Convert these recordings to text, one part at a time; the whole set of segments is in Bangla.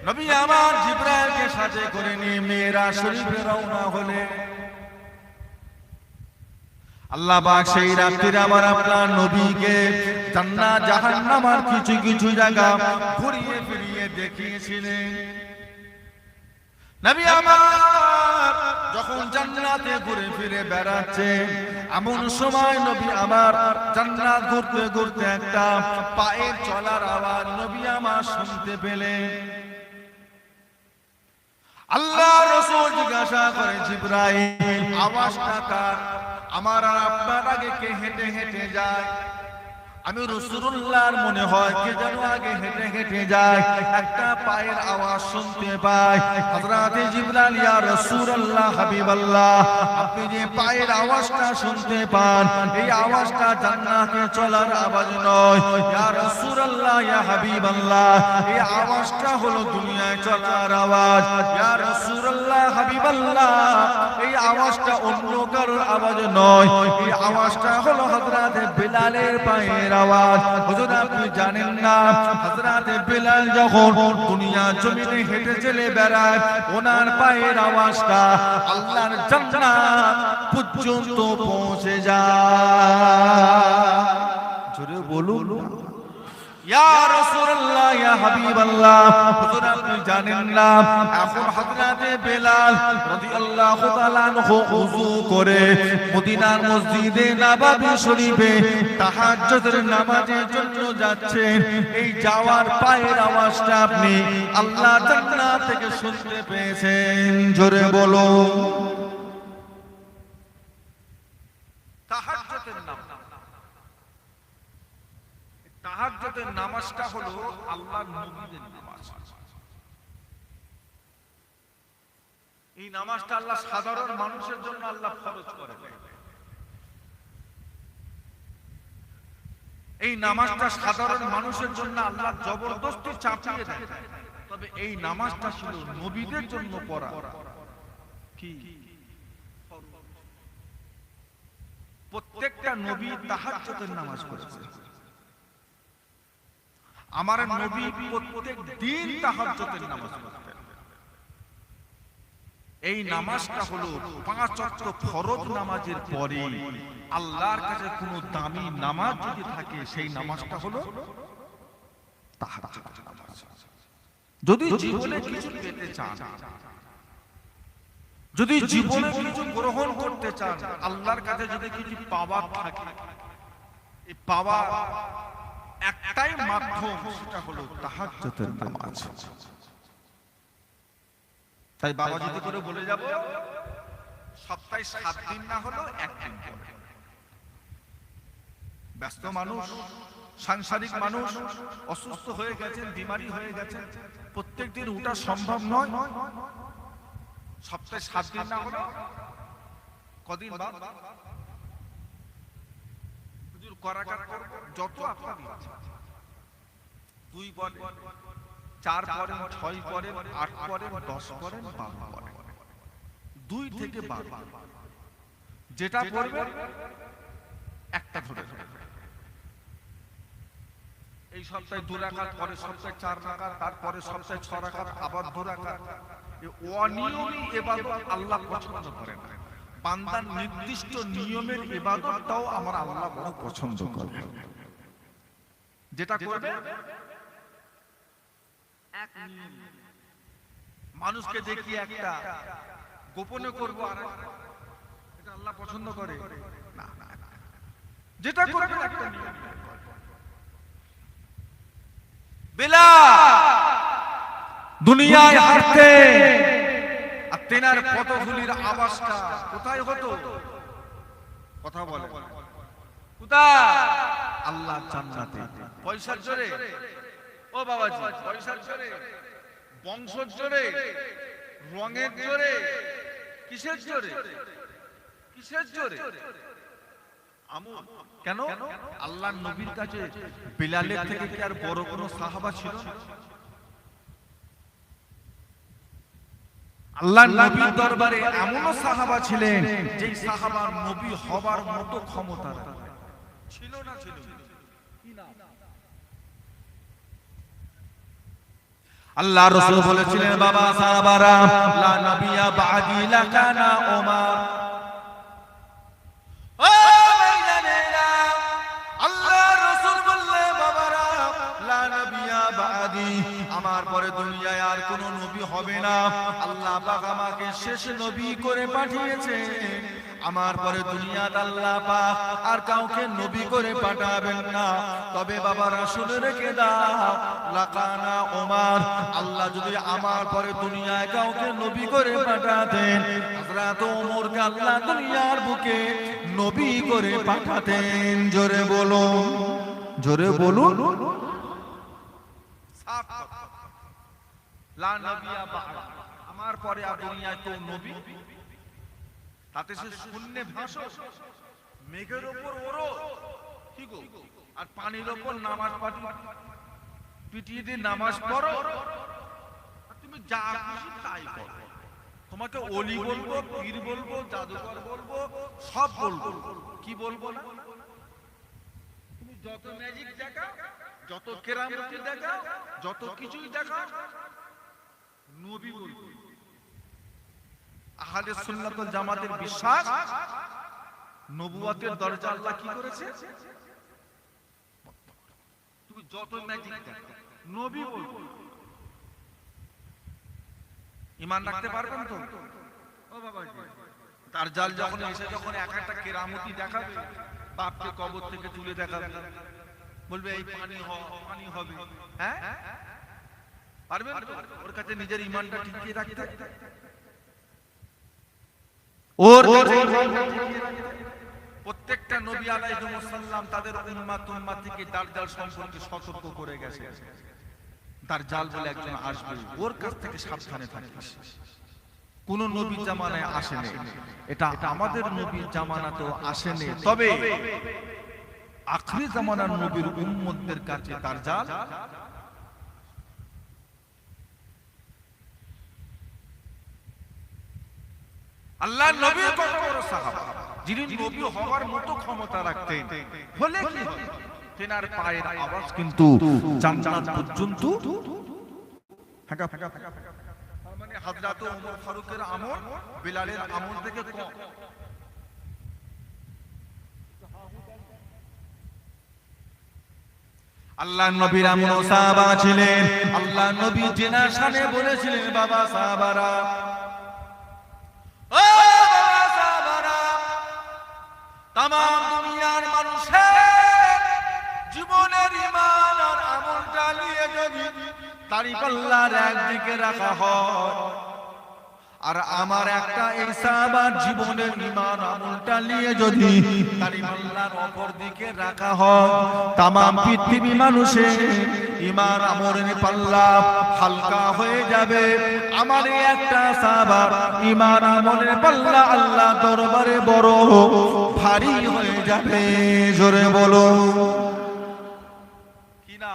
নবী আমার জিবরাইলকে সাথে করে নিয়ে মেরাজ শরীফে রওনা হলেন। আল্লাহ পাক সেই রাত্রিরে আমার আপনার নবীকে জান্নাত জাহান্নামের কিছু কিছু জায়গা ঘুরিয়ে ফিরিয়ে দেখিয়েছিলেন। নবী আমার যখন জান্নাতে ঘুরে ফিরে বেড়াচ্ছে, এমন সময় নবী আমার জান্নাত ঘুরতে ঘুরতে একটা পায়ের চলার আওয়াজ নবী আমার শুনতে পেলেন। আল্লাহ রাসূল জিজ্ঞাসা করে, জিবরাইল আওয়াজটা কার? আমার আর আপনার আগে কে হেঁটে হেঁটে যায়? আমি রাসূলুল্লাহর মনে হয় কে যেন আগে হেঁটে হেঁটে যায়, একটা পায়ের আওয়াজ শুনতে পাই। হযরত জিবরাইল, ইয়া রাসূলুল্লাহ, হাবিবাল্লাহ, আপনি যে পায়ের আওয়াজটা শুনতে পান, এই আওয়াজটা জান্নাতে চলার আওয়াজ নয়। ইয়া রাসূলুল্লাহ, ইয়া হাবিবাল্লাহ, এই আওয়াজটা হলো দুনিয়ায় চলার আওয়াজ। ইয়া রাসূলুল্লাহ, হাবিবাল্লাহ, এই আওয়াজটা অন্য কারোর আওয়াজ নয়। এই আওয়াজটা হলো হযরত বিলালের পায়ের আওয়াজ। হুজুর আপনি জানেন না, হযরত বিলাল যখন দুনিয়া জমিনে হেঁটে চলে বেড়ায়, ওনার পায়ের আওয়াজটা আল্লাহর জান্নাত পর্যন্ত পৌঁছে যায়। জোরে বলুন, ইয়া রাসূলুল্লাহ, ইয়া হাবিবাল্লাহ। হুজুর আপনি জানেন না, এখন হযরত বিলাল রাদিয়াল্লাহু তাআলা আনহু ওযু করে মদিনার মসজিদে নববী শরীফে তাহাজ্জুদের নামাজের জন্য যাচ্ছেন। এই যাওয়ার পায়ের আওয়াজটা আপনি আল্লাহ জান্নাত থেকে শুনতে পেয়েছেন। জোরে বলো, তাহাজ্জুদের নামাজ। তাহাজ্জুদের নামাজটা হলো আল্লাহর নবীদের নামাজ। এই নামাজটা আল্লাহ সাধারণ মানুষের জন্য আল্লাহ ফরজ করে দেন। এই নামাজটা সাধারণ মানুষের জন্য আল্লাহ জবরদস্তি চাপিয়ে দেন। তবে এই নামাজটা ছিল নবীদের জন্য পড়া কি প্রত্যেকটা নবী তাহাজ্জুদের নামাজ পড়েছে। আমার নবী প্রত্যেক দিন তাহাজ্জুদের নামাজ পড়তেন। এই নামাজটা হলো 5 ওয়াক্ত ফরজ নামাজের পরে আল্লাহর কাছে কোনো দামি নামাজ যদি থাকে, সেই নামাজটা হলো তাহাজ্জুদের নামাজ। যদি জীবনে কিছু পেতে চান, যদি জীবনে কিছু গ্রহণ করতে চান, আল্লাহর কাছে যদি কিছু পাওয়ার থাকে, এই পাওয়া একটাই মাধ্যম, সেটা হলো তাহাজ্জুদের নামাজ। তাই বাবা যদি করে বলে যাব, সপ্তাহে 7 দিন না হলো 1 দিন করে। ব্যস্ত মানুষ, সাংসারিক মানুষ, অসুস্থ হয়ে গেছেন, বিমারি হয়ে গেছেন, প্রত্যেক দিন ওটা সম্ভব নয়। সপ্তাহে 7 দিন না হলো কদিন বাদ হুজুর করাকাত করব, যত আপনার ইচ্ছা, 2 পড়েন, 4 পড়েন, 6 পড়েন, 8 পড়েন, 10 পড়েন, 12 পড়েন, 2 থেকে 12 যেটা পড়বেন একটা ধরে। এই সপ্তাহে 2 রাকাত, পরের সপ্তাহে 4 রাকাত, তারপরে সপ্তাহে 6 রাকাত, আবার 2 রাকাত। এই অনিয়মী ইবাদত আল্লাহ পছন্দ করেন না। বান্দার নির্দিষ্ট নিয়মের ইবাদতটাও আমার আল্লাহ বড় পছন্দ করেন। যেটা করবে এক নিয়ম, মানুষকে দেখিয়ে একটা গোপনে করব, আর এটা আল্লাহ পছন্দ করে না। যেটা করবে একটা নিয়ম। বিলাল দুনিয়ায় হাঁটতে, আর তেনার পদধূলির আওয়াজটা কোথায় হতো? কথা বলে কোথায়? আল্লাহ জান্নাতে। পয়সার জোরে? ও বাবাজি, পয়সার জোরে, বংশের জোরে, রঙের জোরে, কিসের জোরে? কিসের জোরে? কেন? আল্লাহর নবীর কাছে বিলালের থেকে কি আর বড় কোনো সাহাবা ছিল না? আল্লাহর নবীর দরবারে এমনও সাহাবা ছিলেন, যে সাহাবার নবী হবার মতো ক্ষমতা ছিল না। ছিল কি না? আল্লাহ রাসূল বলেছিলেন বাবা সাহাবারা লা নবিয়া বাদি লাকানা ওমর। ও ভাইজানেরা, আল্লাহ রাসূল বললেন বাবারা লা নবিয়া বাদি, আমার পরে দুনিয়ায় আর কোন নবী হবে না। আল্লাহ পাক আমাকে শেষ নবী করে পাঠিয়েছেন। আমার পরে দুনিয়াতে আল্লাহ পাক আর কাউকে নবী করে পাঠাবেন না। তবে বাবারা শুনে রেখে দাও, লাকানা ওমর, আল্লাহ যদি আমার পরে দুনিয়ায় কাউকে নবী করে পাঠাতেন, হযরত ওমরকে আল্লাহ দুনিয়ার বুকে নবী করে পাঠাতেন। জোরে বলুন, জোরে বলুন। লা নবিয়া বা'দ, আমার পরে আর দুনিয়ায় কেউ নবী, তাতে সে শূন্যে ভাসো, মেঘের উপর ওড়ো, কি গো, আর পানির উপর নামাজ পিটিয়ে দিয়ে নামাজ পড়ো, আর তুমি যা খুশি তাই করো। তোমাকে ওলি বলবো, পীর বলবো, জাদুকর বলবো, সব বলবো, কি বলবো না? তুমি যত ম্যাজিক দেখাও, যত কেরামতি দেখাও, যত কিছুই দেখাও, নবী বলবো। আহলে সুন্নাত ওয়াল জামাতের বিশ্বাস, নবুয়তের দরজা আল্লাহ কি করেছে? তুমি যত ম্যাজিক দেখো, নবী বলবো। ঈমান রাখতে পারবেন তো? ও বাবা, দাজ্জাল যখন এসে যখন এক একটা কেরামতি দেখাবে, বাপকে কবর থেকে তুলে দেখাবে, বলবে এই পানি হবে, হ্যাঁ পারবেন তো? ওর কাছে নিজের ঈমানটা টিকিয়ে রাখতে, ওর প্রত্যেকটা নবী আলাইহিস সালাম তাদের উম্মাত থেকে দাজ্জাল সম্পর্কে সতর্ক করে গেছে। দাজ্জাল বলে একজন আসবে, ওর কাছ থেকে সাবধানে থাকিস। কোন নবী জামানায় আসেনি, এটা আমাদের নবীর জামানাতেও আসেনি। তবে আখিরি জামানার নবীর উম্মতদের কাছে দাজ্জাল আল্লাহ নবীর কত বড় সাহাবা, যিনি নবী হওয়ার মতো ক্ষমতা রাখতেন, হলে কি হবে? তেনার পায়ের আওয়াজ কিন্তু জান্নাত পর্যন্ত, মানে হযরত ওমর ফারুকের আমল বিলালের আমল থেকে কম। আল্লাহ নবীর এমন সাহাবা ছিলেন, আল্লাহ নবী জেনার শানে বলেছিলেন বাবা সাহাবারা, তাম দুনিয়ার মানুষের জীবনের ঈমান আর আমলটা নিয়ে যদি তারি পাল্লার একদিকে রাখা হয়, আর আমার একটা এই সাহাবার জীবনের ঈমান আমলটা নিয়ে যদি তারি পাল্লার অপর দিকে রাখা হয়, তাম পৃথিবী মানুষের ঈমান আমলের পাল্লা হালকা হয়ে যাবে। আমার এই একটা সাহাবার ঈমান আমলের পাল্লা আল্লাহ দরবারে বড় ভারী হয়ে যাবে। জোরে বলো কি না?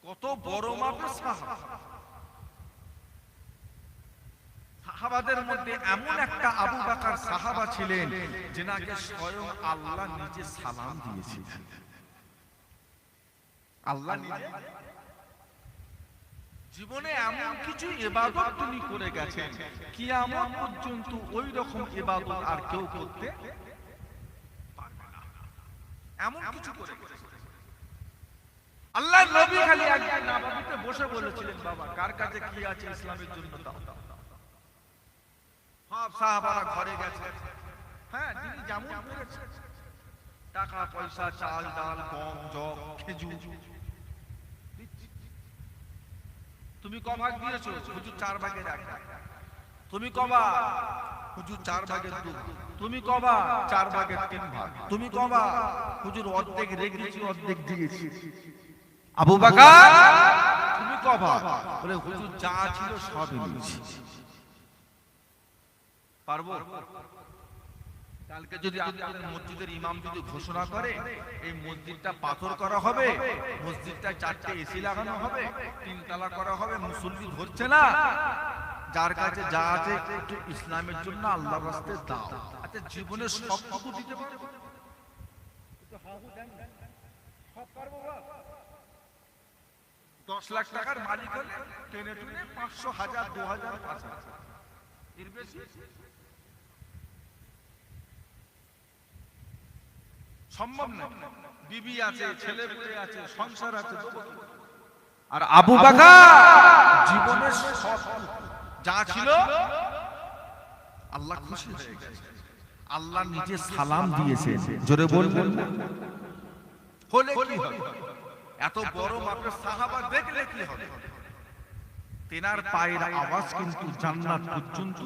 কত বড় মাপের সাহাবা। সাহাবাদের মধ্যে এমন একটা আবু বকর সাহাবা ছিলেন, যিনাকে স্বয়ং আল্লাহ নিজে সালাম দিয়েছিলেন। আল্লাহ নিজে জীবনে এমন কিছু ইবাদত তিনি করে গেছেন, কিয়ামত পর্যন্ত ওই রকম ইবাদত আর কেউ করতে পারবে না। এমন কিছু করে গেছেন। আল্লাহ নবী খালি একদিন নববীতে বসে বলেছিলেন, বাবা কার কাছে কি আছে ইসলামের জন্য দাও। সব সাহাবারা ঘরে গেছে, হ্যাঁ যিনি যেমন পেরেছেন, টাকা পয়সা, চাল ডাল, গম জব খেজুর। তুমি ক ভাগ দিয়েছো? হুজুর 4 ভাগের 1 ভাগ। তুমি ক ভাগ? হুজুর 4 ভাগের 2। তুমি ক ভাগ? 4 ভাগের 3 ভাগ। তুমি ক ভাগ? হুজুর অর্ধেক রেখেছি, অর্ধেক দিয়েছি। আবু বকর তুমি ক ভাগ? বলে হুজুর যা ছিল সব দিয়েছি। পারবো? কালকে যদি আপনাদের মসজিদের ইমাম যদি ঘোষণা করে এই মসজিদটা পাথর করা হবে, মসজিদটা 4টে এসি লাগানো হবে, 3 তলা করা হবে, মুসল্লি ধরছে না, যার কাছে যা আছে একটু ইসলামের জন্য আল্লাহর রাস্তায় দাও, আচ্ছা জীবনে সবটুকু দিতে পারবে? 10 লাখ টাকার মালিক হলে টেনে টুনে 500, 1000, 2000, 5000 এর বেশি সম্ভব না। বিবি আছে, ছেলে মেয়ে আছে, সংসার আছে। আর আবু বকর জীবনের সব যা ছিল আল্লাহ খুশি হয়ে গেছে। আল্লাহ নিজে সালাম দিয়েছেন, জোরে বলবেন না হলে কি হবে? এত বড় মাপের সাহাবা দেখলে কি হবে? তেনার পায়ের আওয়াজ কিন্তু জান্নাত পর্যন্ত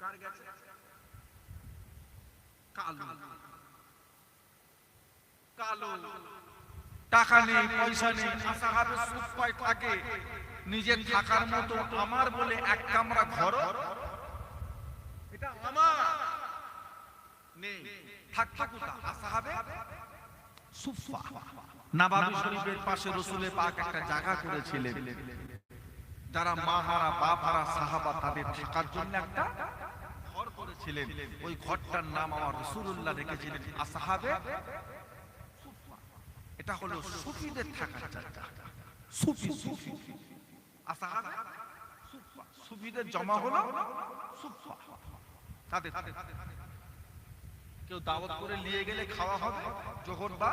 কার গেছে? কালো কালো টাকা নেই, পয়সা নেই, সাহাবে সুখ পায় থাকে নিজে থাকার মতো আমার বলে এক কামরা ঘর, এটা আমার নেই, থাকতো কোথা? সাহাবে সুফা নবাবী শরীফের পাশে রাসূল পাক একটা জায়গা করেছিলেন, যারা মাহারা বাপারা সাহাবা তাদের থাকার জন্য একটা ঘর করেছিলেন। ওই ঘরটার নাম আমার রাসূলুল্লাহ রেখেছিলেন আসহাবে সুফা। এটা হলো সুফিদের থাকার জায়গা। সুফি সুফি আসহাবে সুফা, সুফিদের জমা হলো সুফা। তাদের কেউ দাওয়াত করে নিয়ে গেলে খাওয়া হবে যখন বা,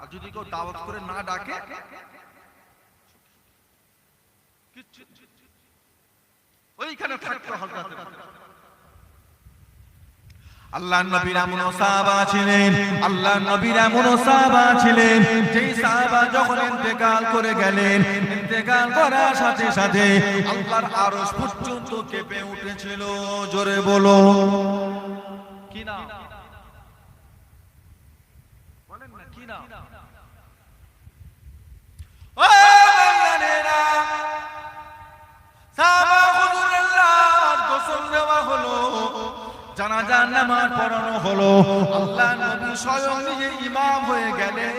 আর যদি কেউ দাওয়াত করে না ডাকে ওইখানে থাকতে হবে। আল্লাহ নবীর এমন সাহাবা ছিলেন, আল্লাহ নবীর এমন সাহাবা ছিলেন, যেই সাহাবা যখন ইন্তেকাল করে গেলেন, ইন্তেকাল করার সাথে সাথে আল্লাহর আরশ পর্যন্ত কেঁপে উঠেছিল। জোরে বলো কি না? বলেন না কি না? ও বাংলাদেশা সাহাবা হুজুরাল্লাহ গোসল দেওয়া হলো, জানাজার নামাজ পড়ানো হলো। আল্লাহ নবী স্বয়ং নিজে ইমাম হয়ে গেলেন।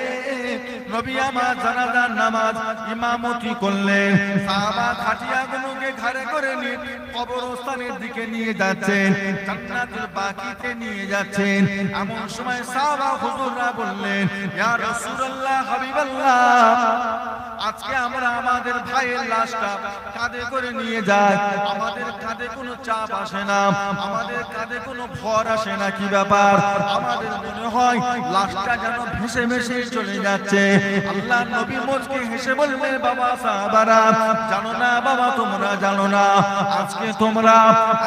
নবী আমার জানাজার নামাজ ইমামতি করলেন। সাহাবা খাটিয়াগুলোকে ঘাড়ে করে নিয়ে কবরস্থানের দিকে নিয়ে যাচ্ছেন, জান্নাতুল বাকিতে নিয়ে যাচ্ছেন। এমন সময় সাহাবা হুজুররা বললেন, ইয়া রাসূলুল্লাহ, হাবিবাল্লাহ, আজকে আমরা আমাদের ভাইয়ের লাশটা কাঁধে করে নিয়ে যাই, আমাদের কাঁধে কোনো চাপ আসে না, আমাদের কাঁধে কোনো ভর আসে না। কি ব্যাপার? আমাদের মনে হয় লাশটা যেন ভেসে ভেসে চলে যাচ্ছে। আল্লাহ নবী মুচকি হেসে বললেন, বাবা সাহাবারা, জানো না বাবা, তোমরা জানো না, আজকে তোমরা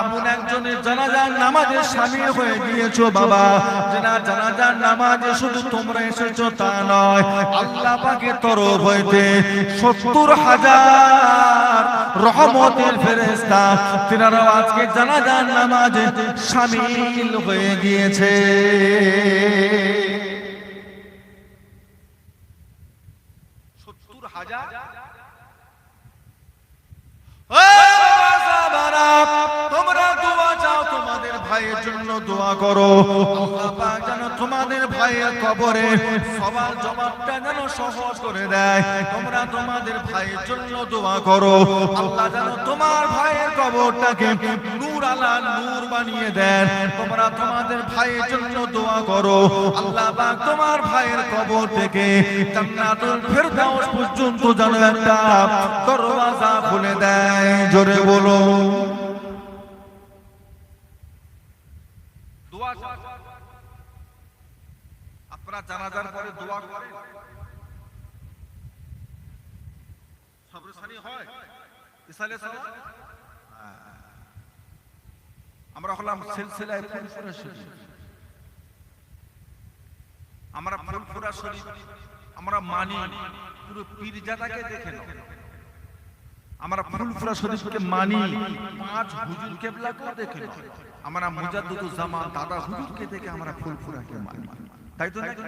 এমন একজনের জানাজার নামাজে শামিল হয়ে গিয়েছো বাবা, যে না জানাজার নামাজে শুধু তোমরা এসেছো তা নয়, আল্লাহ পাকের তরফ হইতে 70,000 রহমতের ফেরেশতা তিনারা আজকে জানাজার নামাজে শামিল হয়ে গিয়েছে। 70,000। তোমরা দোয়া চাও, তোমাদের ভাইয়ের জন্য দোয়া করো, আল্লাহ পাক যেন তোমাদের ভাইয়ের কবরে সবার জবাবটা যেন সহজ করে দেয়। তোমরা তোমাদের ভাইয়ের জন্য দোয়া করো, আল্লাহ যেন তোমার ভাইয়ের কবরটাকে নূর আলা নূর বানিয়ে দেন। তোমরা তোমাদের ভাইয়ের জন্য দোয়া করো, আল্লাহ পাক তোমার ভাইয়ের কবর থেকে জান্নাতুল ফেরদাউস পর্যন্ত যেন একটা দরওয়াজা খুলে দেয়। জোরে বলো দোয়া। আপনারা জানাজার পরে দোয়া করেন? সবরসানি হয়, ইসালে সালাত। আমরা হলাম সিলসিলায়ে ফুরফুরা শরীফ। আমরা ফুরফুরা শরীফ আমরা মানি, পুরো পীরজাদাকে দেখে নাও। আমরা ফুরফুরা শরীফকে মানি, 5 হুজুর কেবলাকেও দেখে নাও। আমরা মুজাদ্দিদুজ জামান দাদা হুজুরকে দেখে আমরা ফুরফুরাকে মানি, তাই তো নাকি?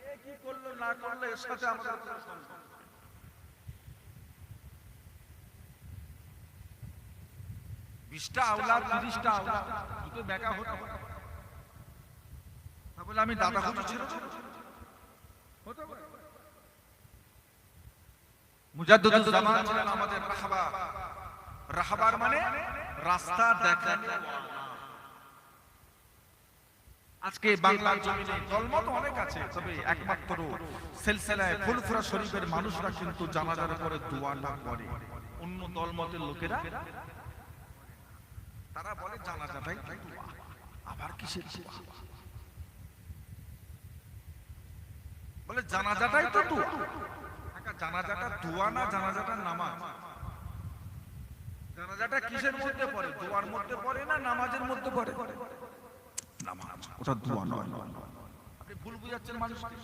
কে কি করলো না করলো এর সাথে আমাদের কোনো সম্পর্ক নেই। 20টা আওলাদ, 30টা আওলাদ, দুটো দেখা হতো, তাহলে আমি দাদা হুজুর ছিল হতে পারে। মুজাদ্দিদুজ জামান ছিলেন আমাদের রাহবার। রাহবার মানে রাস্তা দেখানো। আজকে বাংলার জমিনে দলমত অনেক আছে, তবে একমাত্র সিলসিলায়ে ফুলফুরা শরীফের মানুষরা কিন্তু জানাজার পরে দোয়াটা করে। অন্য দলমতের লোকেরা তারা বলে জানাজাটাই দোয়া, আবার কিসের দোয়া? বলে জানাজাটাই তো দোয়া। জানাজাটা দোয়া না, জানাজাটা নামাজ? জানাজাটা কিসের মধ্যে পড়ে? দোয়ার মধ্যে পড়ে না নামাজের মধ্যে পড়ে? নামাজ, ওটা দোয়া নয়। আপনি ভুল বুঝাচ্ছেন মানুষকে।